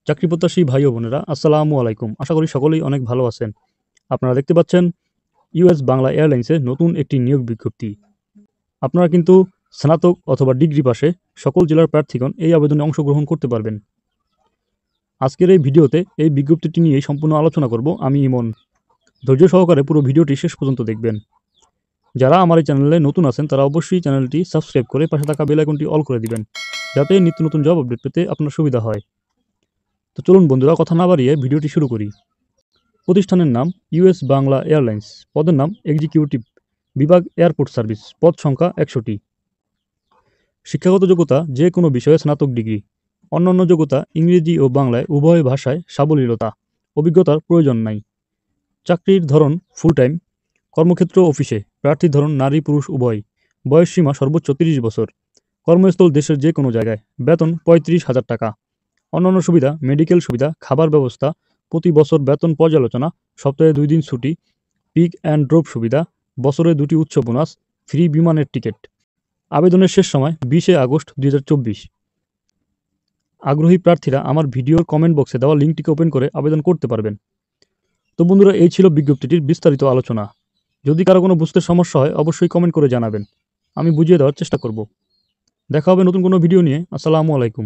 চাকরি প্রত্যাশী ভাই ও বোনেরা, আসসালামু আলাইকুম। আশা করি সকলেই অনেক ভালো আছেন। আপনারা দেখতে পাচ্ছেন ইউএস বাংলা এয়ারলাইন্সের নতুন একটি নিয়োগ বিজ্ঞপ্তি। আপনারা কিন্তু স্নাতক অথবা ডিগ্রি পাশে সকল জেলার প্রার্থীগণ এই আবেদনে অংশগ্রহণ করতে পারবেন। আজকের এই ভিডিওতে এই বিজ্ঞপ্তিটি নিয়েই সম্পূর্ণ আলোচনা করব আমি ইমন। ধৈর্য সহকারে পুরো ভিডিওটি শেষ পর্যন্ত দেখবেন। যারা আমার এই চ্যানেলে নতুন আছেন তারা অবশ্যই চ্যানেলটি সাবস্ক্রাইব করে পাশে থাকা বেল আইকনটি অল করে দিবেন, যাতে নিত্য নতুন জব আপডেট পেতে আপনার সুবিধা হয়। তো চলুন বন্ধুরা, কথা না বাড়িয়ে ভিডিওটি শুরু করি। প্রতিষ্ঠানের নাম ইউএস বাংলা এয়ারলাইন্স, পদের নাম এক্সিকিউটিভ, বিভাগ এয়ারপোর্ট সার্ভিস, পদ সংখ্যা ১০০টি। শিক্ষাগত যোগ্যতা যে কোনো বিষয়ে স্নাতক ডিগ্রি। অন্যান্য যোগ্যতা ইংরেজি ও বাংলায় উভয় ভাষায় সাবলীলতা। অভিজ্ঞতার প্রয়োজন নাই। চাকরির ধরন ফুল টাইম। কর্মক্ষেত্র অফিসে। প্রার্থীর ধরন নারী পুরুষ উভয়। বয়সসীমা সর্বোচ্চ ৩০ বছর। কর্মস্থল দেশের যে কোনো জায়গায়। বেতন ৩৫,০০০ টাকা। অন্যান্য সুবিধা মেডিকেল সুবিধা, খাবার ব্যবস্থা, প্রতি বছর বেতন পর্যালোচনা, সপ্তাহে ২ দিন ছুটি, পিক অ্যান্ড ড্রপ সুবিধা, বছরে ২টি উচ্চ বোনাস, ফ্রি বিমানের টিকিট। আবেদনের শেষ সময় ২০ আগস্ট ২০২৪। আগ্রহী প্রার্থীরা আমার ভিডিওর কমেন্ট বক্সে দেওয়া লিঙ্কটিকে ওপেন করে আবেদন করতে পারবেন। তো বন্ধুরা, এই ছিল বিজ্ঞপ্তিটির বিস্তারিত আলোচনা। যদি কারো কোনো বুঝতে সমস্যা হয় অবশ্যই কমেন্ট করে জানাবেন, আমি বুঝিয়ে দেওয়ার চেষ্টা করব। দেখা হবে নতুন কোনো ভিডিও নিয়ে। আসসালামু আলাইকুম।